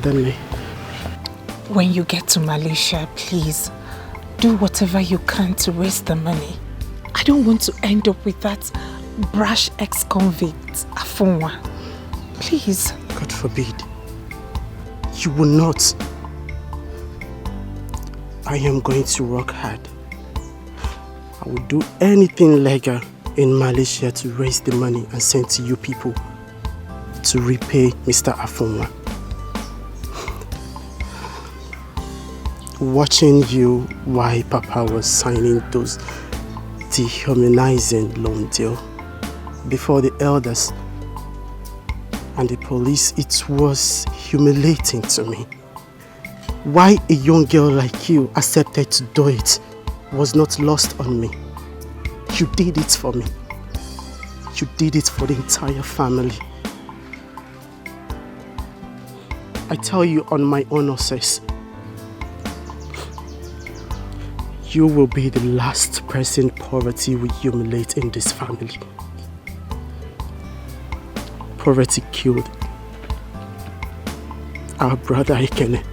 pardon me. When you get to Malaysia, please do whatever you can to raise the money. I don't want to end up with that brash ex-convict, Afonwa. Please. God forbid. You will not. I am going to work hard. I will do anything legal in Malaysia to raise the money and send to you people to repay Mr. Afonwa. Watching you while Papa was signing those dehumanizing loan deal before the elders and the police, it was humiliating to me. Why a young girl like you accepted to do it was not lost on me. You did it for me. You did it for the entire family. I tell you on my honor, sis, you will be the last person poverty will humiliate in this family. Poverty killed our brother Ikene.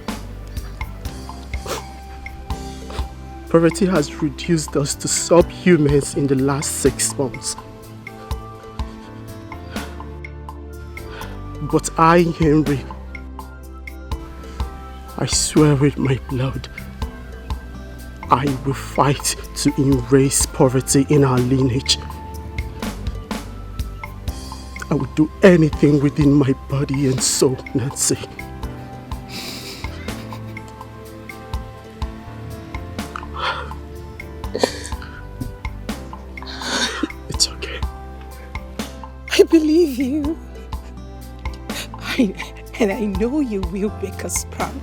Poverty has reduced us to subhumans in the last 6 months. But I, Henry, I swear with my blood, I will fight to erase poverty in our lineage. I will do anything within my body and soul, Nancy. It's okay. I believe you. And I know you will make us proud.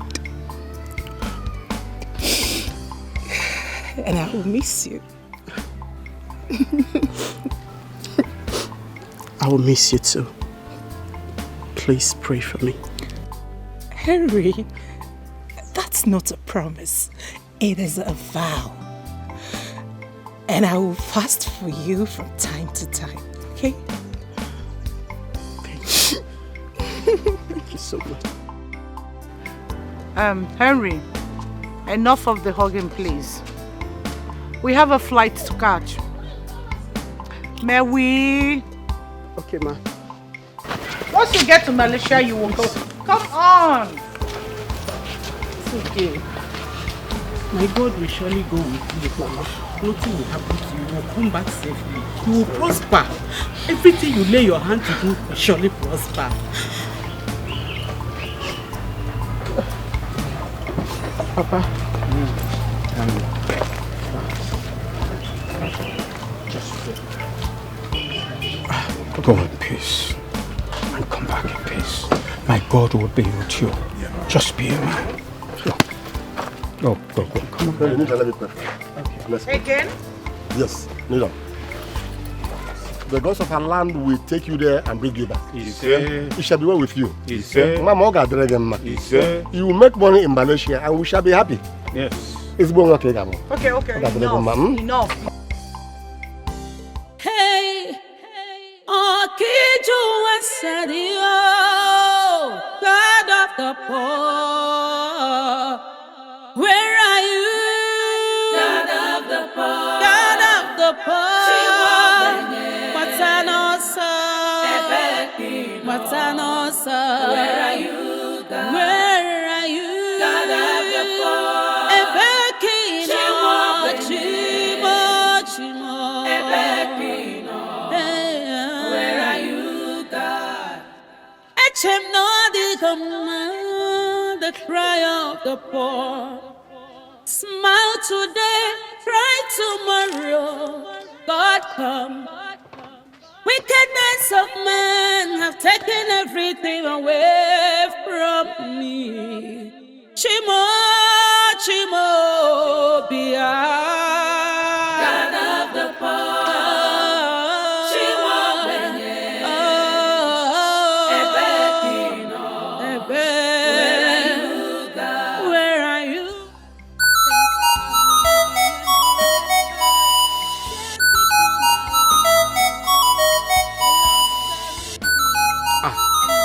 And I will miss you. I will miss you too. Please pray for me. Henry, that's not a promise. It is a vow. And I will fast for you from time to time, okay? Thank you. Thank you so much. Henry, enough of the hugging, please. We have a flight to catch. May we? Okay, ma. Once you get to Malaysia, you will go. Come on! It's okay. My God will surely go with you, Mama. Nothing will happen to you. You will come back safely. You will prosper. Everything you lay your hand to do will surely prosper. Papa. Go in peace and come back in peace. My God will be with you. Just be a man. Go. Come on. You need to let me pray. Okay. Again? Yes, kneel down. The gods of our land will take you there and bring you back. It shall be well with you. You will make money in Malaysia and we shall be happy. Yes. It's going okay. Enough. Hey, God of the poor, where are you? God of the poor, God of the poor. Matanosa, where are you? God? Where are you? God of the poor, Chimo. Where are you, God? The cry of the poor. Smile today, cry tomorrow. God come. Wickedness of men have taken everything away from me. Chimo, Bia. God of the poor. Chimo, where are you?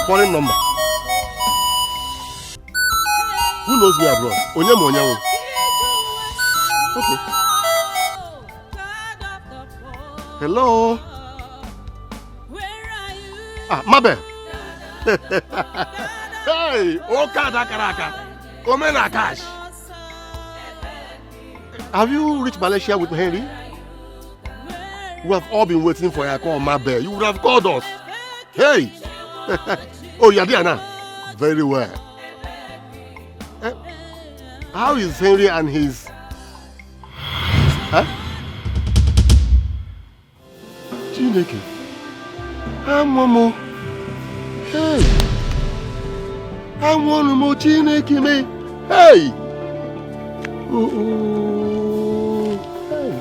Calling number. Who knows me abroad? Onyemo. Okay. Hello. Ah, Mabe. Hey, Okada Karaka. Omena Cash. Have you reached Malaysia with Henry? We have all been waiting for your call, Mabe. You would have called us. Hey. Oh, you're there now. Very well. How is Henry and his... Huh? Chineke. Momo. Hey. Momo Chineke me. Hey. Hey.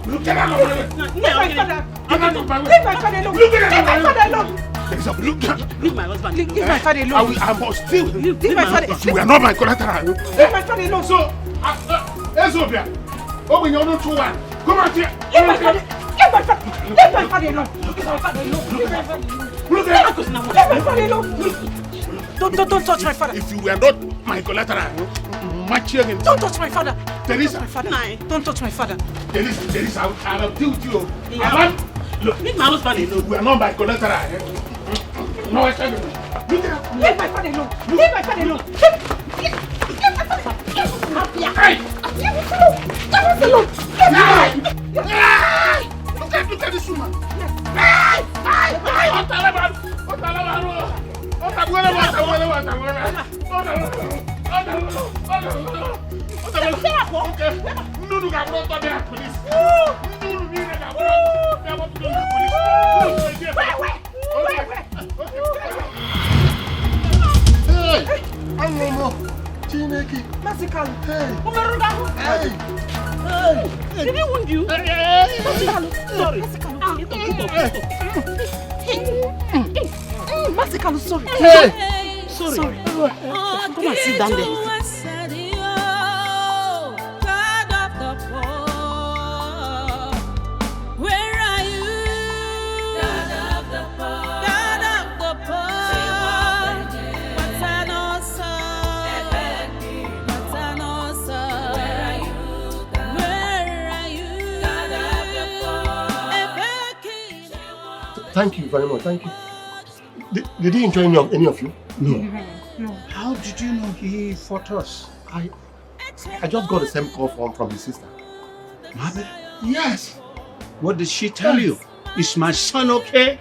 Look at that! Leave my husband. Leave my father alone. I must still. Leave my father. You are not my collateral. Leave my father alone. So, Ezobia, open your own 2-1. Come out here. Leave my father. Leave my father. Leave my father alone. Leave my father alone. Leave my father alone. Leave my father alone. Don't touch my father. If you were not my collateral, match again. Don't touch my father. Teresa. Don't touch my father. Teresa, I will deal with you. Yeah. Look, leave my husband alone. We are not my collateral. No, I can't. Leave my father alone. Leave my father alone. Leave my father. Hey! Leave us alone. Leave us alone. Look at this woman. Did he wound you? Sorry. Masikalu, sorry. Sorry. Come and sit down there. Thank you very much. Thank you. Did he enjoy any of you? No. How did you know he fought us? I just got the same call from his sister. Mother? Yes. What did she tell you? Is my son okay?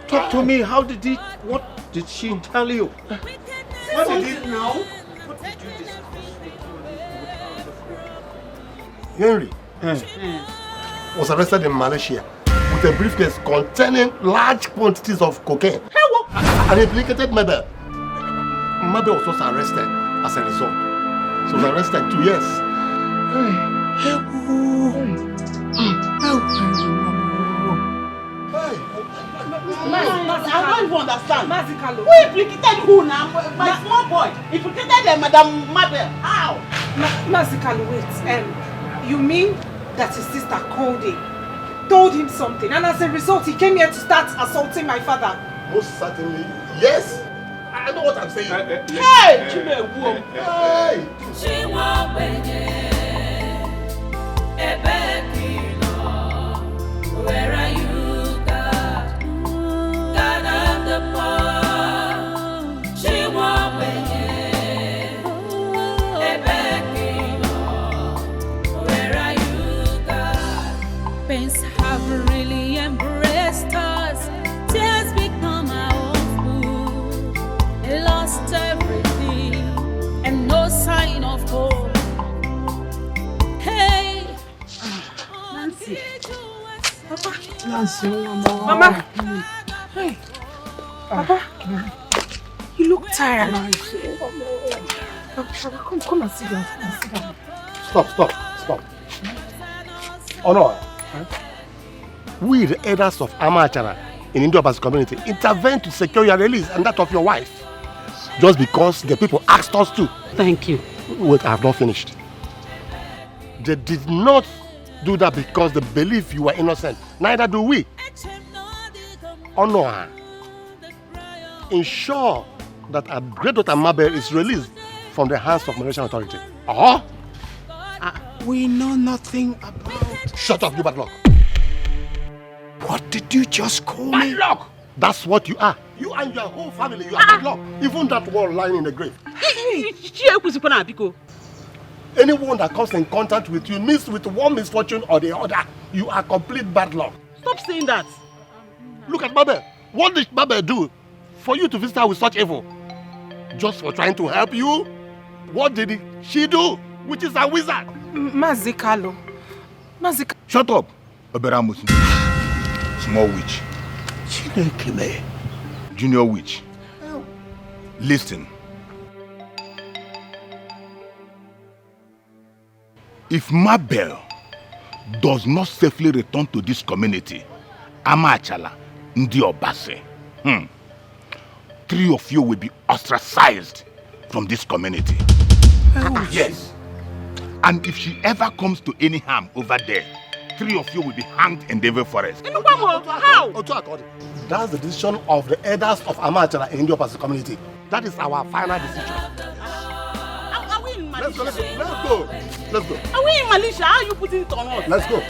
Talk to me. What did she tell you? What did you know? What did you discuss? Henry was arrested in Malaysia with a briefcase containing large quantities of cocaine. And implicated Mabel. Mabel was also arrested as a result. She was arrested 2 years. I don't even understand. Who implicated who now? My small boy implicated Madam Mabel. How? Masikalu, wait. You mean that his sister called him, told him something, and as a result he came here to start assaulting my father? Most certainly, yes. I know what I'm saying. Hey! Where are you, God? God of the poor. She won't Where are you, God? Pains have really embraced us. Tears become our own food. Lost everything and no sign of hope. Hey, Nancy. Mama. Hey. Papa, you look tired. Come and sit down. Stop. Honor. We, the elders of Amachara in Indo-Pacific community, intervene to secure your release and that of your wife. Just because the people asked us to. Thank you. Wait, I have not finished. They did not do that because they believe you were innocent. Neither do we. Honor her. Ensure that our great daughter Mabel is released from the hands of Malaysian authority. We know nothing about... Shut up, you bad luck. What did you just call me? Bad luck! That's what you are. You and your whole family, you are bad luck. Even that one lying in the grave. Anyone that comes in contact with you meets with one misfortune or the other. You are complete bad luck. Stop saying that. Look at Mabel. What did Mabel do for you to visit her with such evil? Just for trying to help you? What did she do? Which is a wizard. Mazikalo. Shut up, Oberamus. Small witch. Junior witch. Listen. If Mabel does not safely return to this community, Amachala, Ndi Obase, 3 of you will be ostracized from this community. Yes. And if she ever comes to any harm over there, 3 of you will be hanged in Devil Forest. How? That's the decision of the elders of Amachala in Indo-Pacific community. That is our final decision. Are we in Malaysia? Let's go. Are we in Malaysia? How are you putting it on us? Let's go.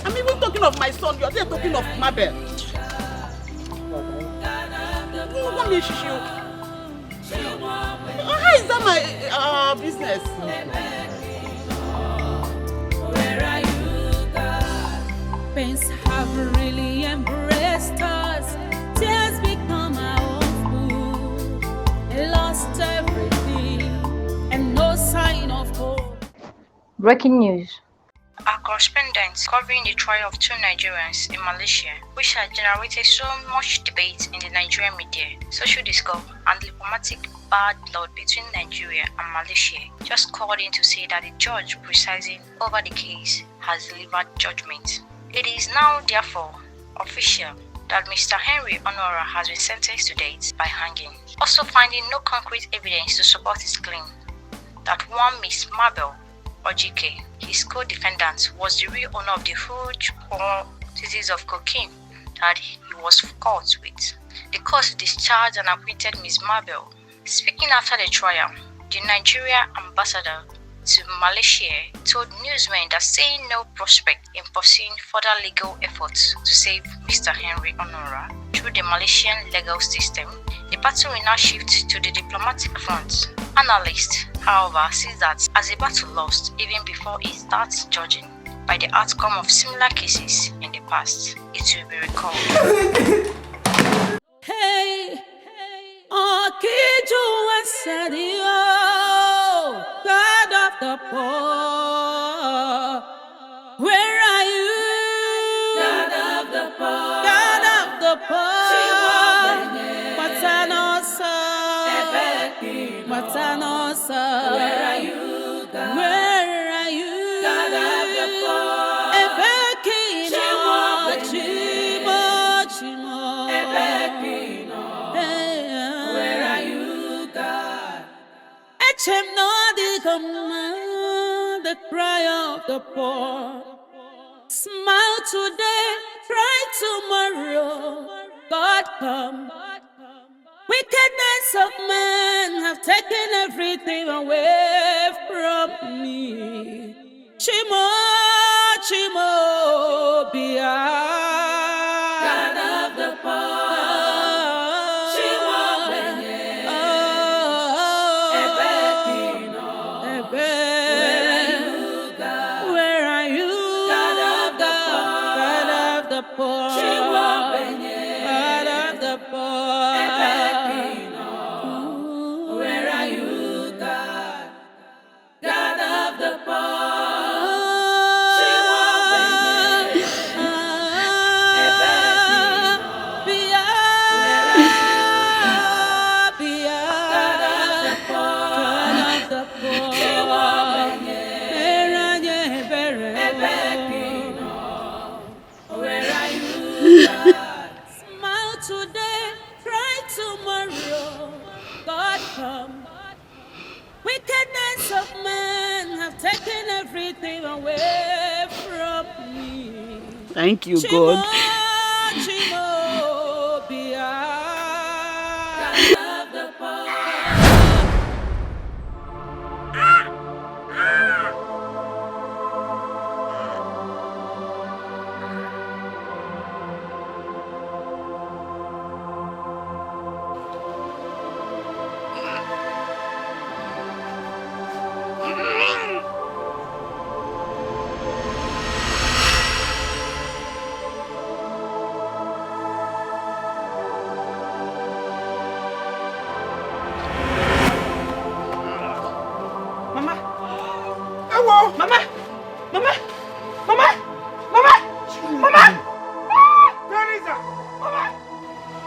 I'm even talking of my son. You're there talking of Mabel. How is that my business? Where are you, God? Pains have really embraced us. Tears become our own food. Lost everything and no sign of hope. Breaking news. Our correspondents covering the trial of 2 Nigerians in Malaysia, which has generated so much debate in the Nigerian media, social discourse, and diplomatic bad blood between Nigeria and Malaysia, just called in to say that the judge presiding over the case has delivered judgment. It is now, therefore, official that Mr. Henry Onora has been sentenced to death by hanging, also finding no concrete evidence to support his claim that one Miss Mabel Ojike, his co-defendant, was the real owner of the huge quantities of cocaine that he was caught with. The court discharged and acquitted Miss Mabel. Speaking after the trial, the Nigeria ambassador to Malaysia told newsmen that saying no prospect in pursuing further legal efforts to save Mr. Henry Onora through the Malaysian legal system, the battle will now shift to the diplomatic front. Analysts, however, see that as a battle lost even before it starts judging by the outcome of similar cases in the past. It will be recalled. Hey, Okiju Asadio, God of the poor, where are you? God of the poor, God of the poor. Matanosa, where are you, God? Where are you? God of the poor. Ebekino, Chimo. Ebekino, where are you, God? Echem no the command, the cry of the poor. Smile today, cry tomorrow. God come. Wickedness of men have taken everything away from me. Chimo, Bia. God of the poor. Chimo, where are you, God of the poor? God of the poor. God of the poor. everything away from me. Thank you, God.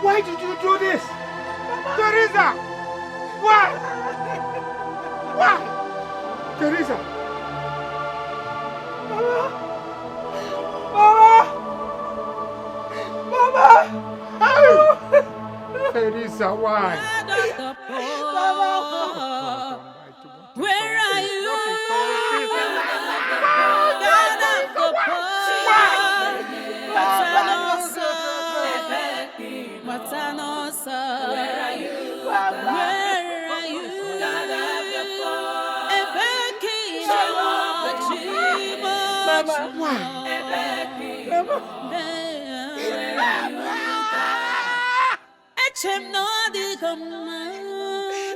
Why did you do this? Teresa! Why? Why? Teresa! Mama! Mama! Mama! Teresa, why? Mama! Where are you? Matanosa, where are you? Where are you? Mama, why?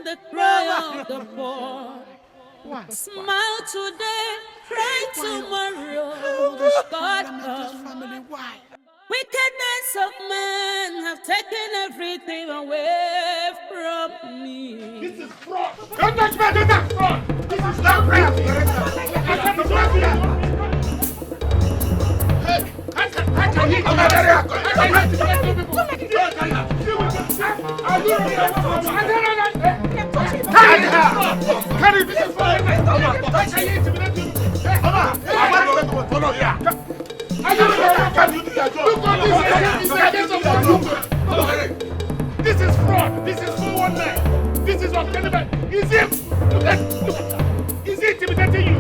The cry of the poor. Smile today, cry tomorrow. Why? Wickedness of men have taken everything away from me. This is fraud. Don't touch me, don't touch fraud. This is not real. This is fraud. This is 419. This is what cannibal. Is it? Look at. Is it intimidating you?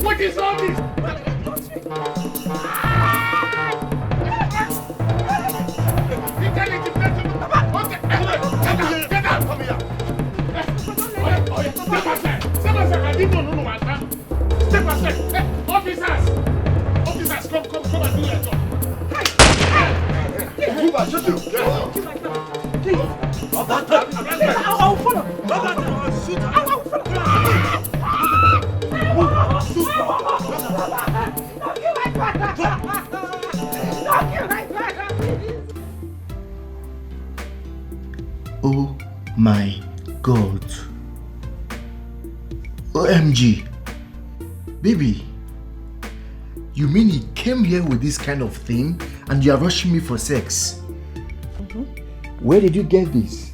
What is all this? Get out from here. Step aside. Step aside. I didn't know what happened. Step aside. Officers. Officers, come and do your job. Move on, shoot you. Please. I'll follow. Shoot. I'll follow. Don't kill my brother. Don't kill my brother, please. Oh my God. OMG. Baby, you mean he came here with this kind of thing and you are rushing me for sex? Where did you get this?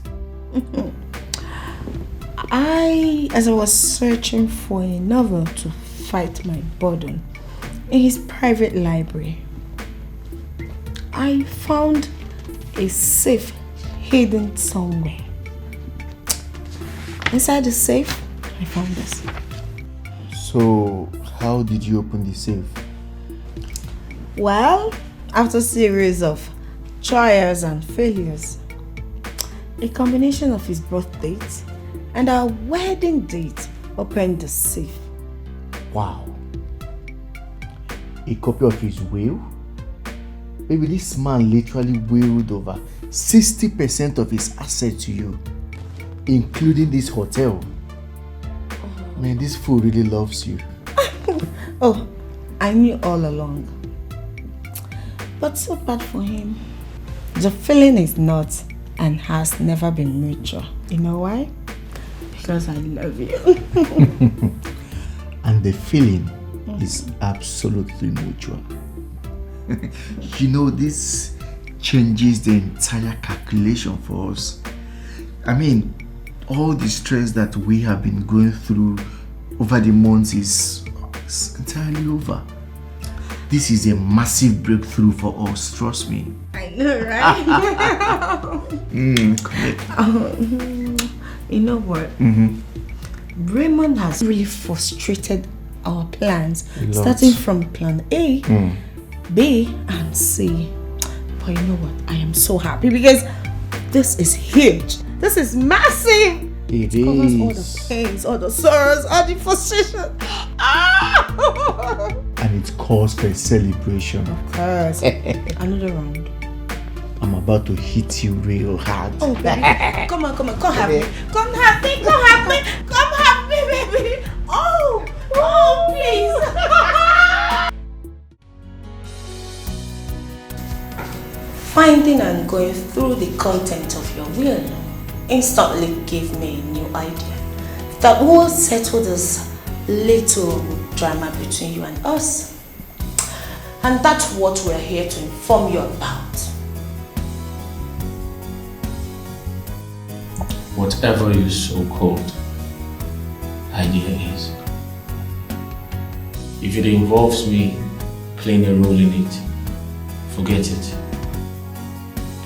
As I was searching for a novel to fight my burden in his private library, I found a safe hidden somewhere. Inside the safe, I found this. So, how did you open the safe? Well, after a series of trials and failures, a combination of his birth date and our wedding date opened the safe. Wow. A copy of his will? Baby, this man literally willed over 60% of his assets to you, including this hotel. Man, this fool really loves you. Oh, I knew all along. But so bad for him. The feeling is not and has never been mutual. You know why? Because I love you. And the feeling is absolutely mutual. You know, this changes the entire calculation for us. I mean, all the stress that we have been going through over the months is entirely over. this is a massive breakthrough for us, trust me. I know, right? You know what? Raymond has really frustrated our plans, starting from plan A, B, and C. But you know what? I am so happy because this is huge. This is massive. It covers all the is. pains, all the sorrows, all the frustration. And it calls for a celebration. Of course. Another round. I'm about to hit you real hard. Oh, baby. Come on, come have me. Come have me, baby. Oh, please. Finding and going through the content of your will instantly gave me a new idea that will settle this little drama between you and us. And that's what we're here to inform you about. Whatever your so-called idea is, if it involves me playing a role in it, forget it.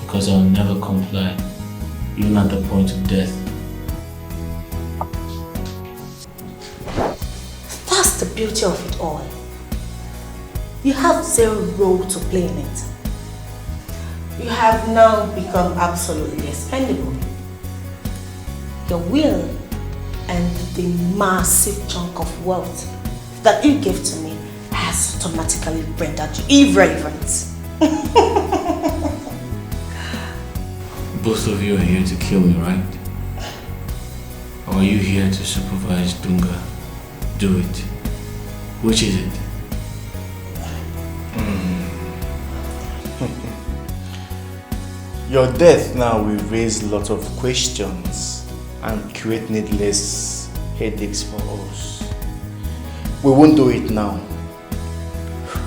Because I'll never comply, even at the point of death. That's the beauty of it all. You have zero role to play in it. You have now become absolutely expendable. Your will and the massive chunk of wealth that you gave to me has automatically rendered you irrelevant. Both of you are here to kill me, right? Or are you here to supervise Dunga? Do it. Which is it? Your death now will raise a lot of questions and create needless headaches for us. We won't do it now.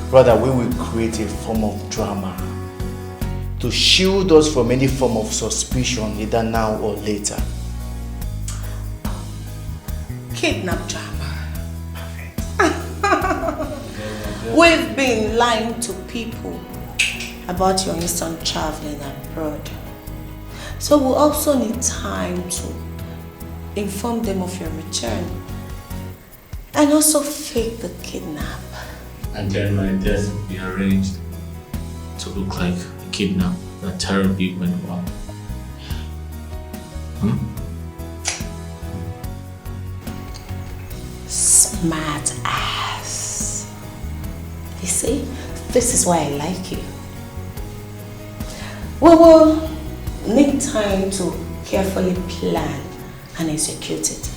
Rather, we will create a form of drama to shield us from any form of suspicion, either now or later. Kidnap drama. We've been lying to people about your instant traveling abroad. So we'll also need time to inform them of your return and also fake the kidnap. And then my death will be arranged to look like a kidnap that terribly went wrong. Smart ass. You see, this is why I like you. We will need time to carefully plan and execute it.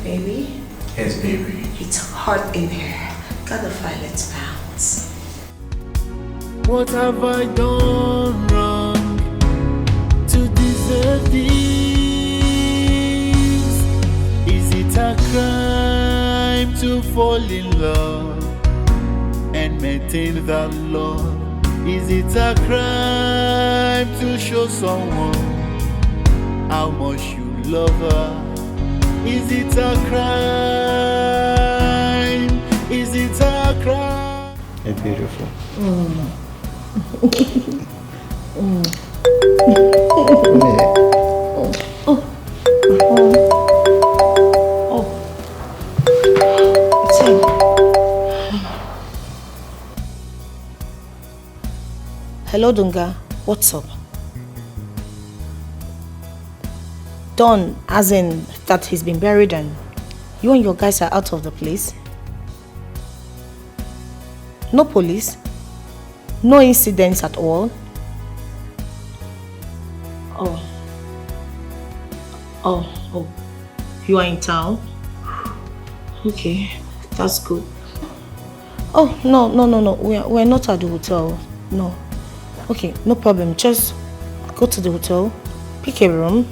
Baby? Yes, baby. It's hot in here. Gotta find its bounce. What have I done wrong to deserve this? Is it a crime to fall in love and maintain that love? Is it a crime to show someone how much you love her? Is it a crime? Is it a crime? You're beautiful. Hello, Dunga. What's up? Don, as in that he's been buried and you and your guys are out of the place? No police? No incidents at all? Oh, you are in town? Okay, that's good. Oh, no, we're not at the hotel, no. Okay, no problem, just go to the hotel, pick a room,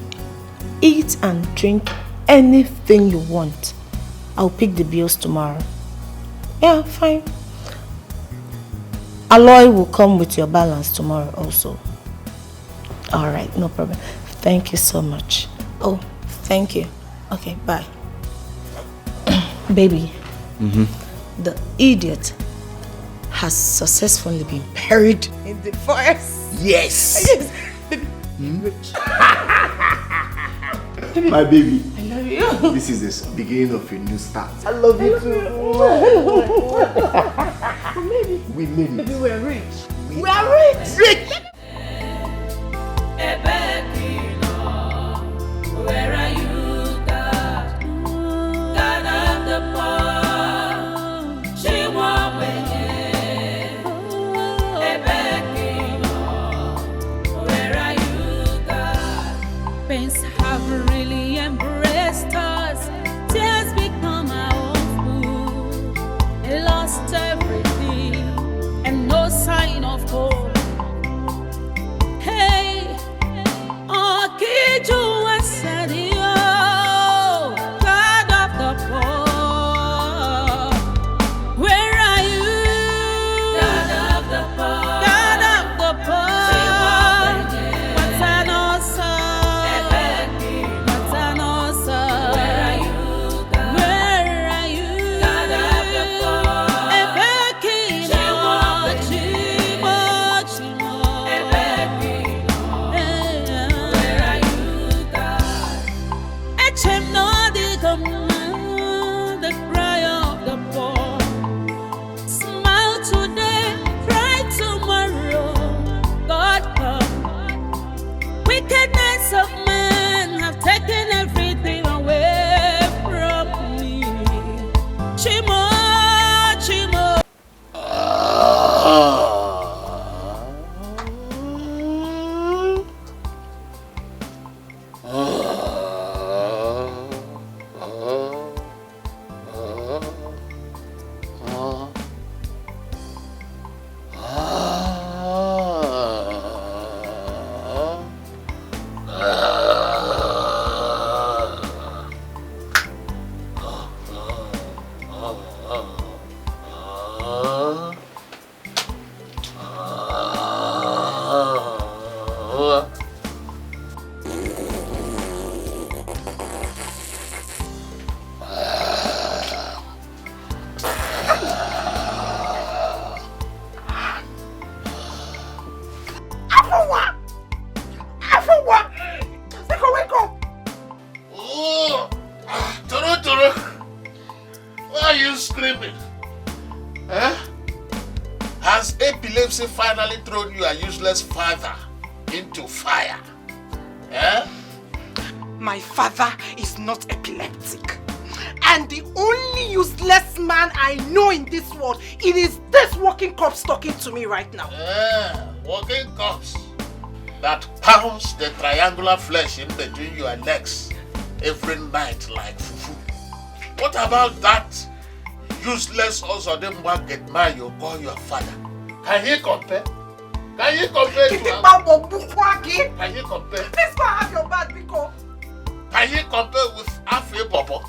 eat and drink anything you want. I'll pick the bills tomorrow. Yeah, fine. Aloy will come with your balance tomorrow also. Alright, no problem. Thank you so much. Oh, thank you. Okay, bye. Baby, The idiot has successfully been buried in the forest. Yes. Yes. My baby. I love you. This is the beginning of a new start. I love you too. Maybe. We made it. Maybe we're rich. We are rich. Rich. Where are you, God? God of the poor. She won't where are you, God? Pains have really embraced us. Tears become our own food. Lost everything and no sign of hope. Hey, oh, Kiju was said, God of the poor. Where are you? God of the poor. God of the poor. What's an awesome? What's an awesome? Where are you, God? Where are you? God of the poor. Where are you, God? Echem no the command, the cry of the poor. Smile today, cry tomorrow. God come. Wickedness of men have taken everything away from me. Chimo, Chimo. Finally thrown you a useless father into fire. Eh? My father is not epileptic. And the only useless man I know in this world, it is this walking corpse talking to me right now. Walking corpse that pounds the triangular flesh in between your legs every night like fufu. What about that useless Ozodemwa Getma you call your father? Can he compare? Can you compare to him? Can you compare? Please go have your bad because. Can you compare with Afe Bobo?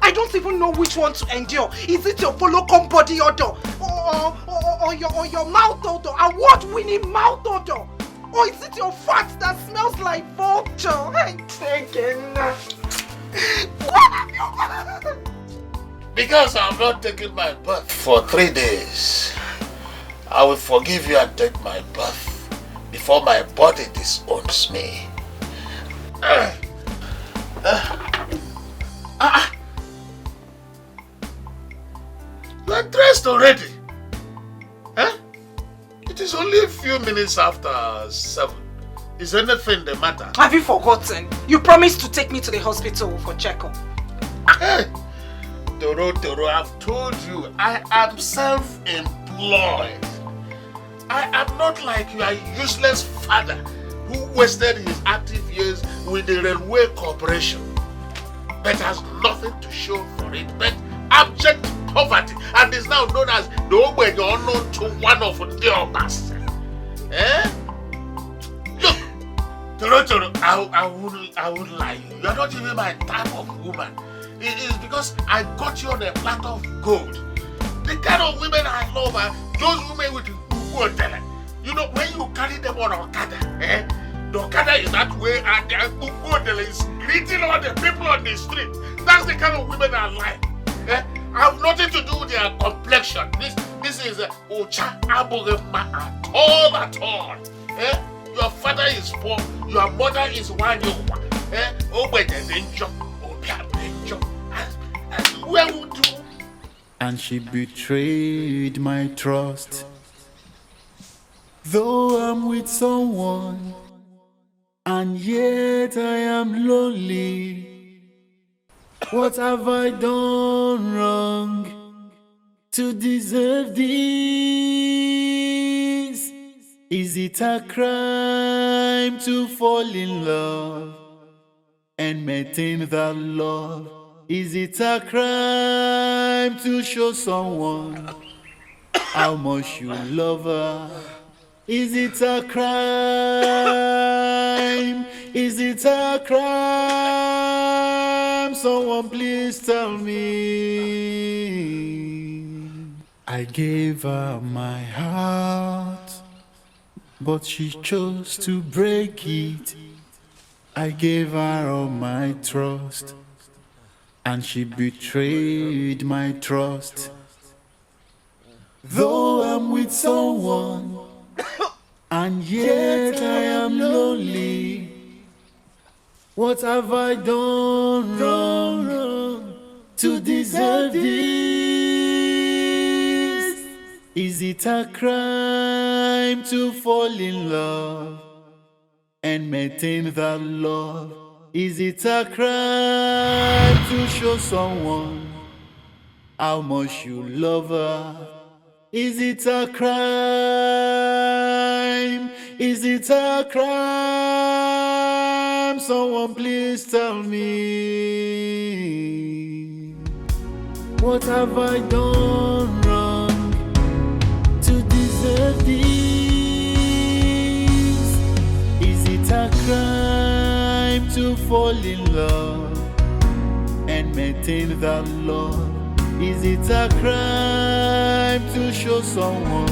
I don't even know which one to endure. Is it your follow come body odor? Or your mouth odor? Award-winning mouth odor? Or is it your fat that smells like vulture? I'm taking. What have you done? Because I'm not taking my bath for 3 days, I will forgive you and take my bath before my body disowns me. You are dressed already. Huh? It is only a few minutes after 7. Is anything the matter? Have you forgotten? You promised to take me to the hospital for checkup. Hey! Toro, I've told you, I am self-employed. I am not like your useless father who wasted his active years with the railway corporation but has nothing to show for it but abject poverty and is now known as the Ogbenye unknown to one of the Obas. Eh? Look, Toro, I won't lie. You are not even my type of woman. It is because I got you on a platter of gold. The kind of women I love are those women with good talent. You know, when you carry them on Okada, The Okada is that way and the Akpukudel is greeting all the people on the street. That's the kind of women I like. I have nothing to do with their complexion. This is Ocha Abogema at all. Your father is poor, your mother is one. Where would you? And she betrayed my trust. Though I'm with someone, and yet I am lonely. What have I done wrong to deserve this? Is it a crime to fall in love and maintain that love? Is it a crime to show someone how much you love her? Is it a crime? Is it a crime? Someone please tell me. I gave her my heart, but she chose to break it. I gave her all my trust, and she betrayed my trust. Though I'm with someone, and yet I am lonely. What have I done wrong to deserve this? Is it a crime to fall in love and maintain that love? Is it a crime to show someone how much you love her? Is it a crime? Is it a crime? Someone please tell me. What have I done wrong to deserve this? Is it a crime to fall in love and maintain that love? Is it a crime to show someone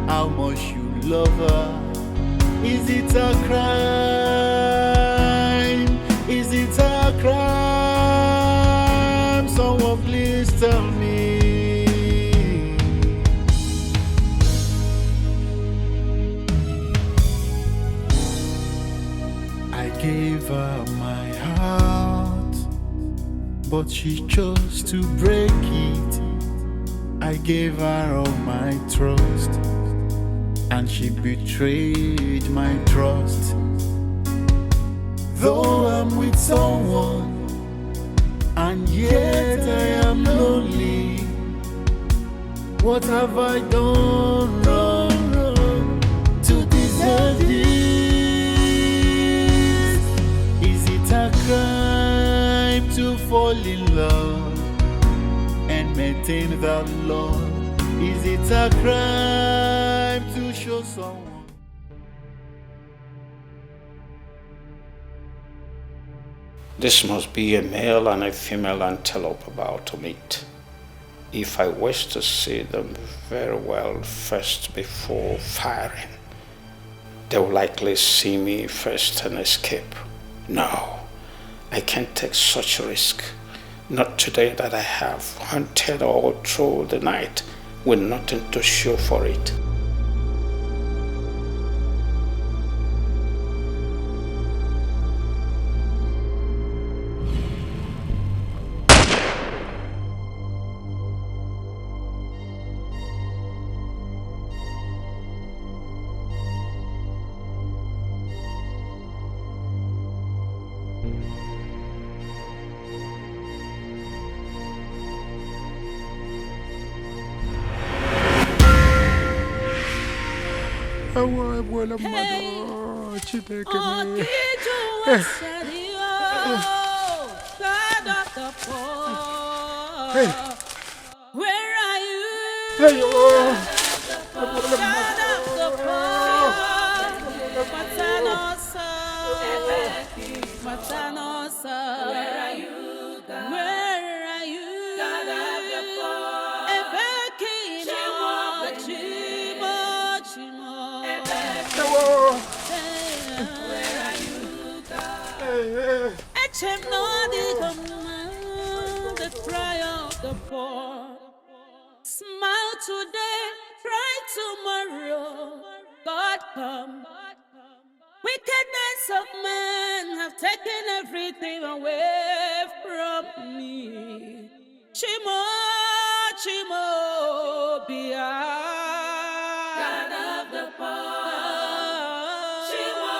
how much you love her? Is it a crime? Is it a crime? Someone please tell me. I gave her my heart, but she chose to break it. I gave her all my trust, and she betrayed my trust. Though I'm with someone, and yet I am lonely. What have I done wrong to deserve this? Is it a crime to fall in love and maintain that love? Is it a crime to show someone? This must be a male and a female antelope about to meet. If I wish to see them very well first before firing, they will likely see me first and escape. No, I can't take such a risk. Not today that I have hunted all through the night with nothing to show for it. Hey. Where are you? Hey, where are you? Where are you? The cry of the poor. Smile today, cry tomorrow. God come. Wickedness of men have taken everything away from me. Chimo, Chimo, Bia. God of the poor. Chimo,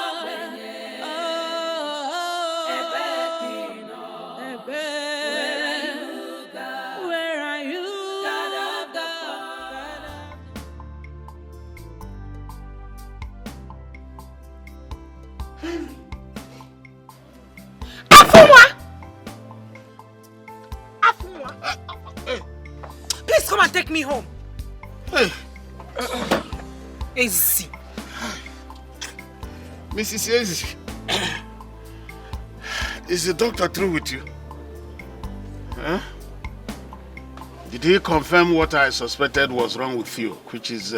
where are you, God of the Please come and take me home. Hey. Easy. Mrs. Easy. Is the doctor through with you? Huh? Did he confirm what I suspected was wrong with you, which is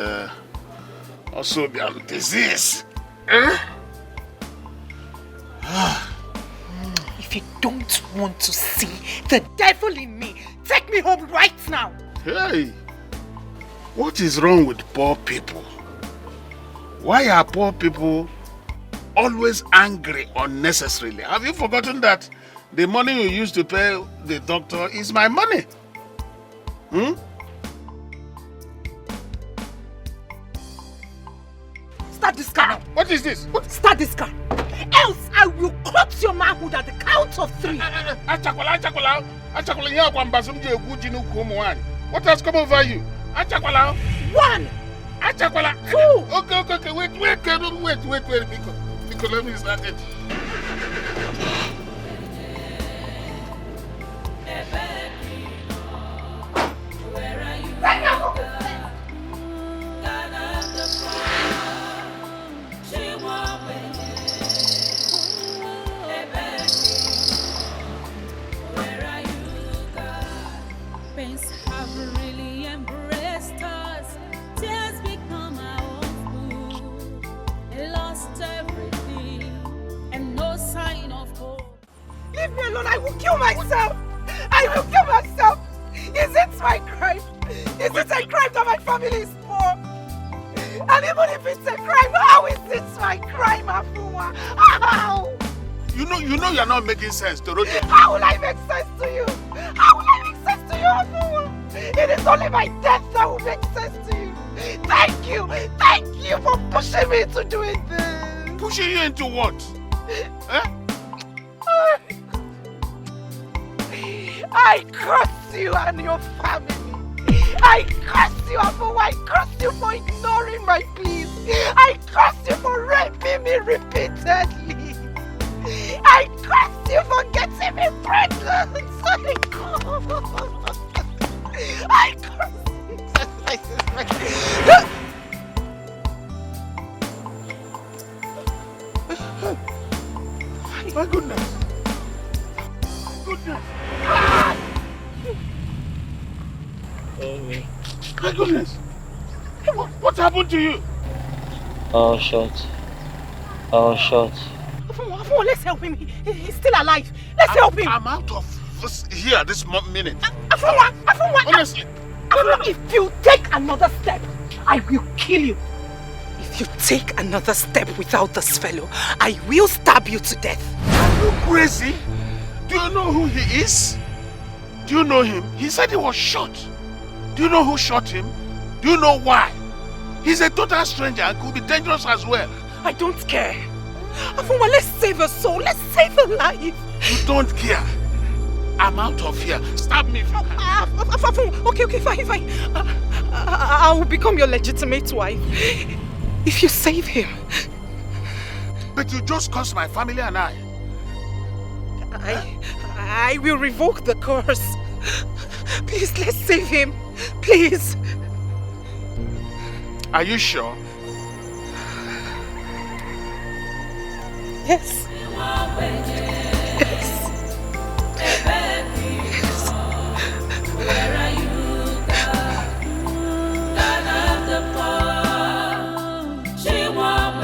also disease? Huh? If you don't want to see the devil in me, take me home right now. Hey, what is wrong with poor people? Why are poor people always angry unnecessarily? Have you forgotten that the money you used to pay the doctor is my money? Start this car now. What is this? Start this car. Else I will cut your manhood at the count of 3. What has come over you? 1. 2. Okay, wait, because let me start it. Pains have really embraced us. Tears become our own food. I lost everything and no sign of hope. Leave me alone. I will kill myself. I will kill myself. Is it my crime? Is it a crime that my family is poor? And even if it's a crime, how is it my crime, Afunwa? How? You know you're not making sense, Dorothy. How will I make sense to you? How will I make sense to you, Afunwa? It is only my death that will make sense to you. Thank you for pushing me into doing this. Pushing you into what? I curse you and your family. I curse you, Afunwa. I curse you for ignoring my pleas. I curse you for raping me repeatedly. I curse you for getting me pregnant. I curse you. My goodness. My goodness. What happened to you? All shot. Afunwa, let's help him. He's still alive. Let's help him. I'm out of here this minute. Afunwa. Honestly. Afunwa, if you take another step, I will kill you. If you take another step without this fellow, I will stab you to death. Are you crazy? Do you know who he is? Do you know him? He said he was shot. Do you know who shot him? Do you know why? He's a total stranger and could be dangerous as well. I don't care. Afunwa, let's save her soul. Let's save her life. You don't care. I'm out of here. Stab me if you can. Okay, fine. I will become your legitimate wife. If you save him. But you just cursed my family and I. I will revoke the curse. Please, let's save him. Please. Are you sure? Yes. Where are you, God? God of the poor. She won't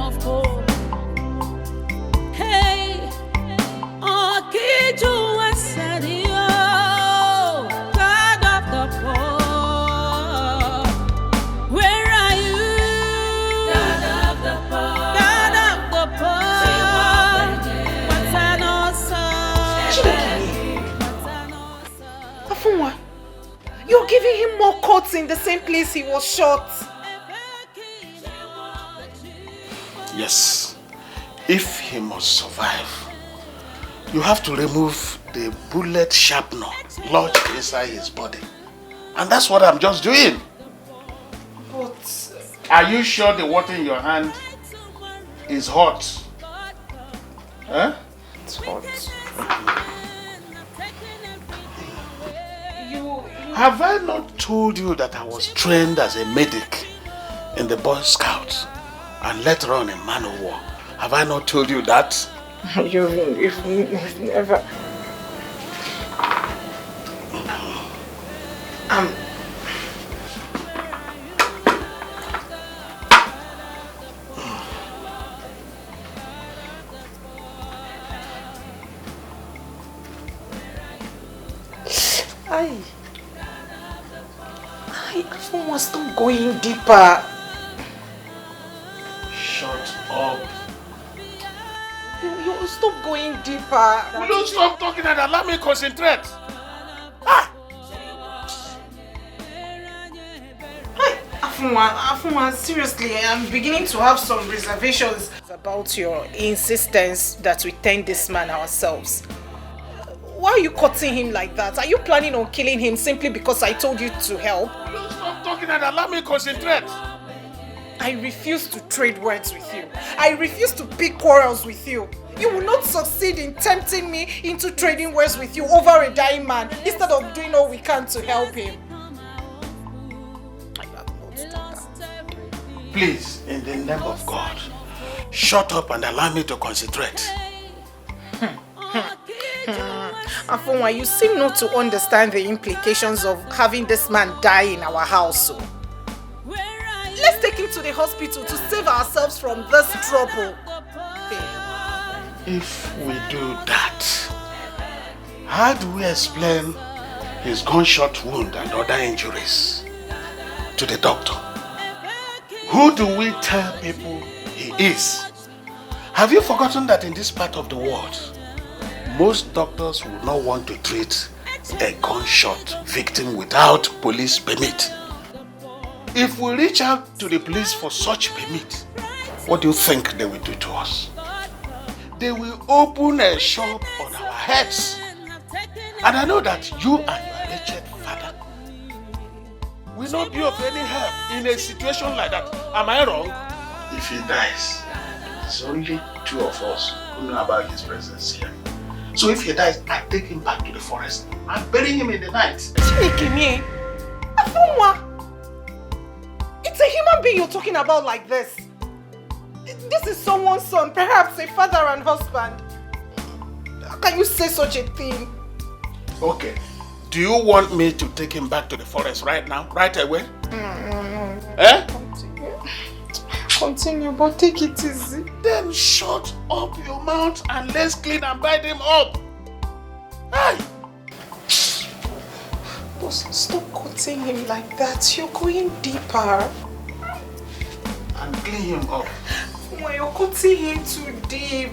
of hope. Hey, Okiju Wasadio, God of the poor, where are you? God of the poor, God of the poor, what's an awesome? Afunwa, you're giving him more cuts in the same place he was shot. Yes, if he must survive, you have to remove the bullet sharpener lodged inside his body. And that's what I'm just doing. But are you sure the water in your hand is hot? Huh? It's hot. Have I not told you that I was trained as a medic in the Boy Scouts and later on in Man of War? Have I not told you that? You've never... Afunwa, stop going deeper. Shut up. You stop going deeper. Will you stop talking and allow me concentrate? Afunwa, seriously, I'm beginning to have some reservations about your insistence that we tend this man ourselves. Why are you cutting him like that? Are you planning on killing him simply because I told you to help? Will you stop talking and allow me concentrate? I refuse to trade words with you. I refuse to pick quarrels with you. You will not succeed in tempting me into trading words with you over a dying man instead of doing all we can to help him. Please, in the name of God, shut up and allow me to concentrate. Afunwa, you seem not to understand the implications of having this man die in our house. Let's take him to the hospital to save ourselves from this trouble. If we do that, how do we explain his gunshot wound and other injuries to the doctor? Who do we tell people he is? Have you forgotten that in this part of the world, most doctors would not want to treat a gunshot victim without police permit? If we reach out to the police for such permit, what do you think they will do to us? They will open a shop on our heads. And I know that you and your wretched father will not be of any help in a situation like that. Am I wrong? If he dies, it's only two of us who know about his presence here. So if he dies, I take him back to the forest and bury him in the night. Chinekeme, Afunwa, it's a human being you're talking about like this. This is someone's son, perhaps a father and husband. How can you say such a thing? Okay. Do you want me to take him back to the forest right now? Right away? Eh? Continue, but take it easy. Then shut up your mouth and let's clean and bind him up. Hey! But stop cutting him like that. You're going deeper. And clean him up. Why you're cutting him too deep?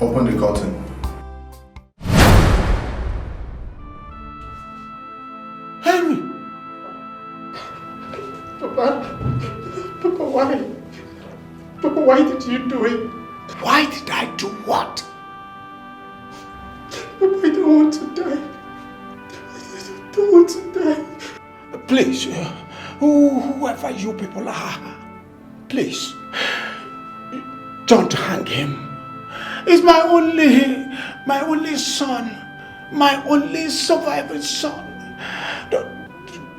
Open the curtain. Papa, why? Papa, why did you do it? Why did I do what? Papa, I don't want to die. I don't want to die. Please, whoever you people are, please, don't hang him. He's my only son, my only surviving son.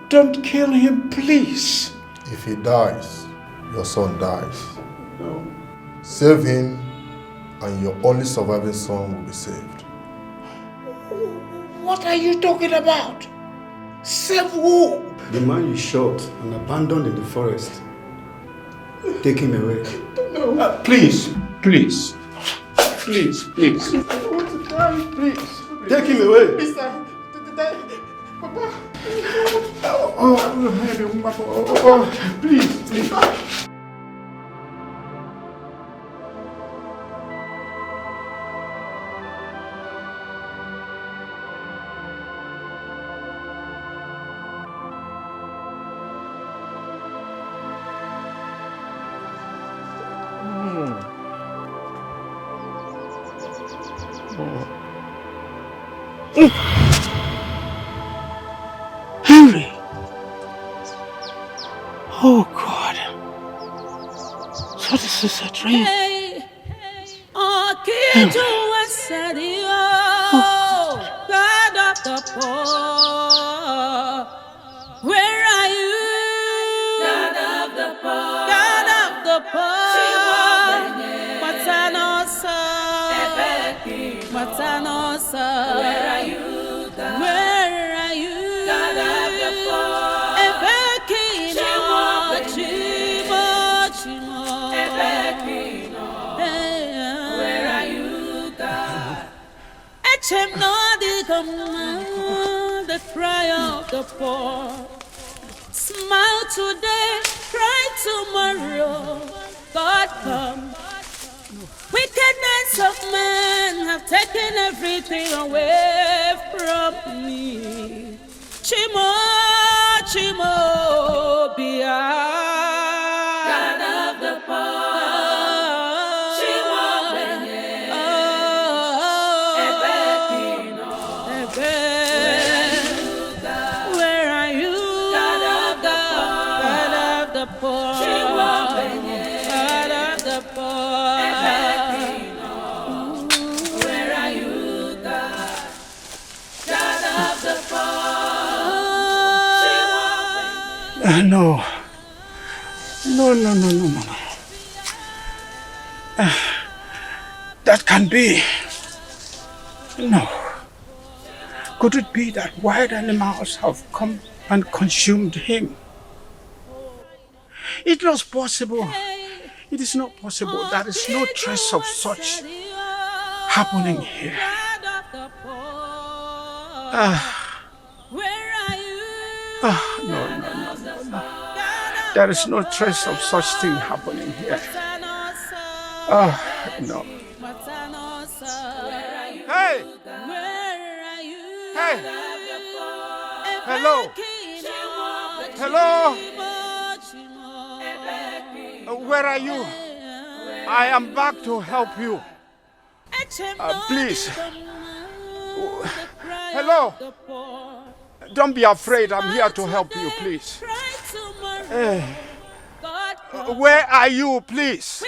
Don't kill him, please. If he dies, your son dies. No. Save him, and your only surviving son will be saved. What are you talking about? Save who? The man you shot and abandoned in the forest. Take him away. No. Please. Please. I want to die. Please. Take him away. Please, Papa. Please. Henry! Oh God. So this is a dream. God of the poor, where are you? God of the poor, God of the poor, Matanosa, Matanosa, where are you? God? Where are you? God of the poor, Chimo, where are you? God? The cry of the poor. Smile today, cry tomorrow. God come. Wickedness of men have taken everything away from me. Chimo, Bia. God of the poor. No. That can't be. No. Could it be that wild animals have come and consumed him? It was possible. It is not possible. There is no trace of such happening here. No. There is no trace of such thing happening here. No. Hey! Hey! Hello! Where are you? I am back to help you. Please. Hello? Don't be afraid. I'm here to help you, please. Where are you, please?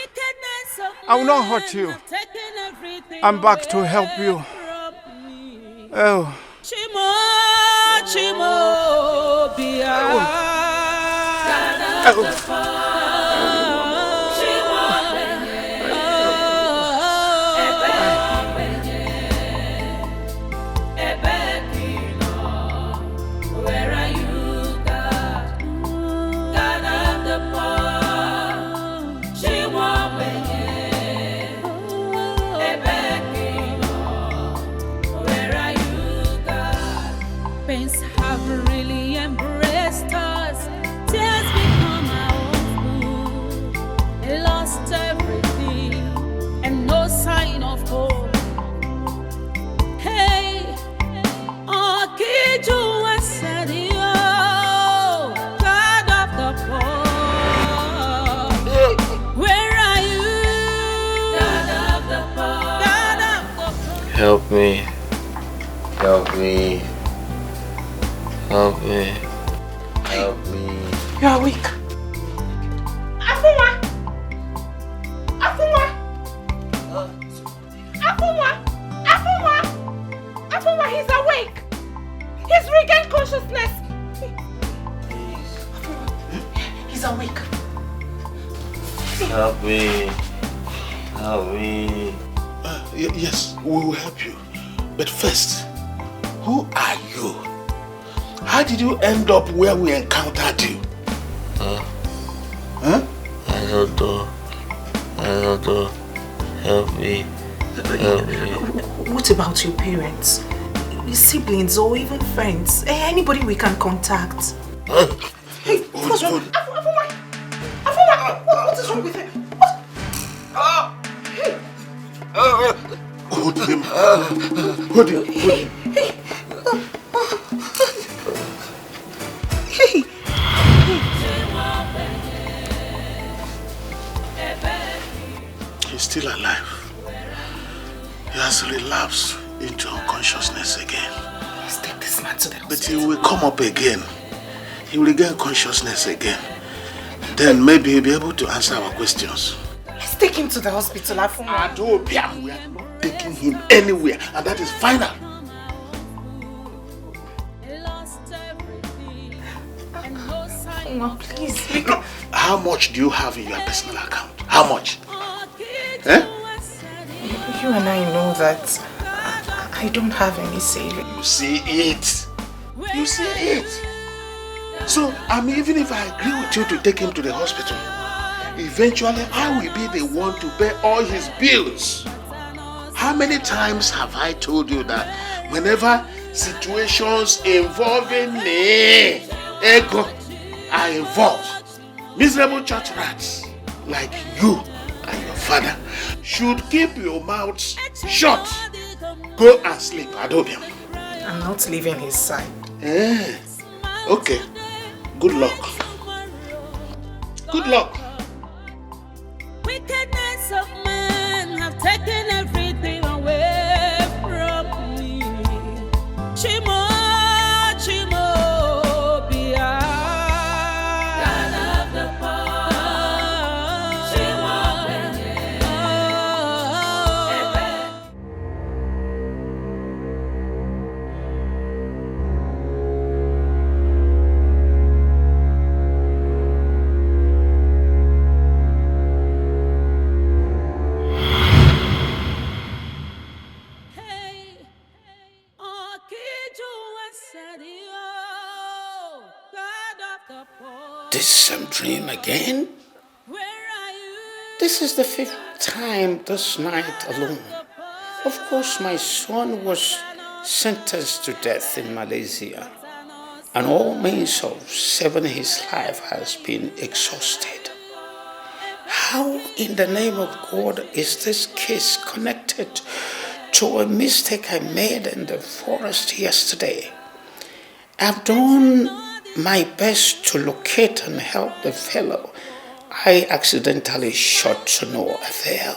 I will not hurt you. I'm back to help you. Oh. Chimo, Bia. God of the poor. Help me. Help me. Help me. Help me. You are weak. Afunwa! Afunwa! Afunwa! Afunwa! Afunwa, he's awake! He's regained consciousness! He's awake. Help me. Help me. Yes, we will help you. But first, who are you? How did you end up where we encountered you? Huh? I don't know. Help me. Help me. What about your parents? Your siblings or even friends? Anybody we can contact? Hey, what's wrong? Afunwa! Afunwa! What is wrong with him? What? Hey! Hold him. Hold him. Hey! He's still alive. He has relapsed into unconsciousness again. Let's take this man to the hospital. But he will come up again. He will regain consciousness again. Then maybe he'll be able to answer our questions. Let's take him to the hospital, Afunwa. We are not taking him anywhere, and that is final. Afunwa, please. How much do you have in your personal account? How much? Eh? You and I know that I don't have any savings. You see it. You see it. So, even if I agree with you to take him to the hospital, eventually I will be the one to pay all his bills. How many times have I told you that whenever situations involving me, ego, are involved, miserable church rats like you and your father should keep your mouths shut. Go and sleep, Adobiam. I'm not leaving his side. Okay. Good luck. Good luck. Wickedness of men have taken everything away from me. Chimo, Chimo, Bia. God of the poor. Chimo, This same dream again? This is the 5th time this night alone. Of course, my son was sentenced to death in Malaysia, and all means of saving his life has been exhausted. How in the name of God is this case connected to a mistake I made in the forest yesterday? I've done my best to locate and help the fellow I accidentally shot to no avail.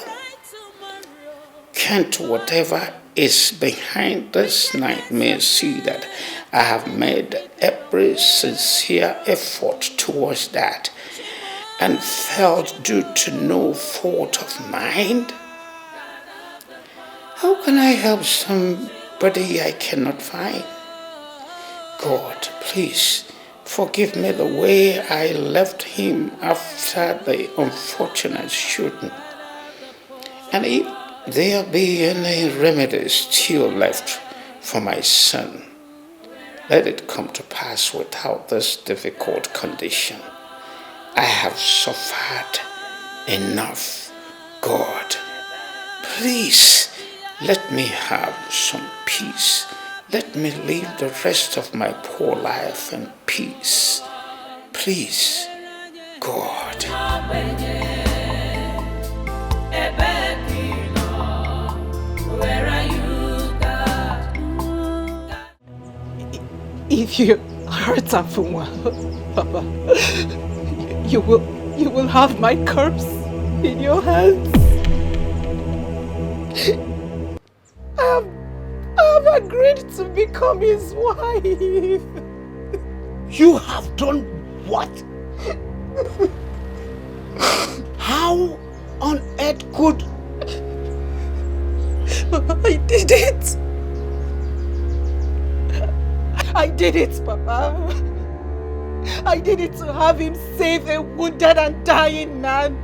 Can't whatever is behind this nightmare see that I have made every sincere effort towards that and felt due to no fault of mine? How can I help somebody I cannot find? God, please forgive me the way I left him after the unfortunate shooting. And if there be any remedy still left for my son, let it come to pass without this difficult condition. I have suffered enough. God, please let me have some peace. Let me live the rest of my poor life in peace. Please, God. where are you, God? If you hurt Afunwa, Papa, you will have my corpse in your hands. I have become his wife. You have done what? How on earth could... I did it. I did it, Papa. I did it to have him save a wounded and dying man.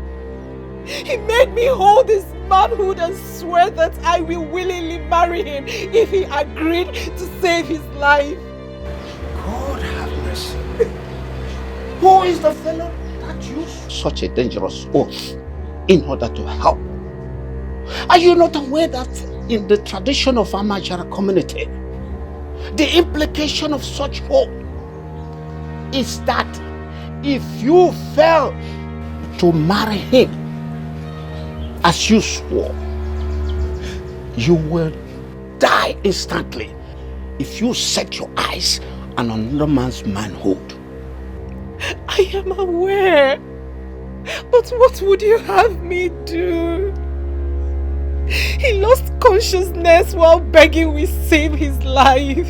He made me hold his manhood and swear that I will willingly marry him if he agreed to save his life. God have mercy. Who is the fellow that used such a dangerous oath in order to help? Are you not aware that in the tradition of our Nigerian community, the implication of such oath is that if you fail to marry him as you swore, you will die instantly if you set your eyes on another man's manhood. I am aware, but what would you have me do? He lost consciousness while begging we save his life.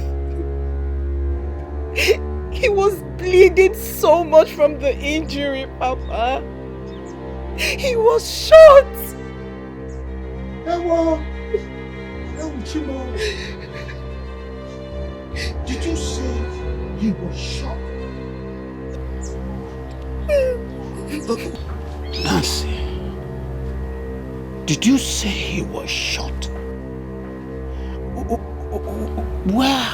He was bleeding so much from the injury, Papa. He was shot. Did you say he was shot? Nancy, did you say he was shot? Where?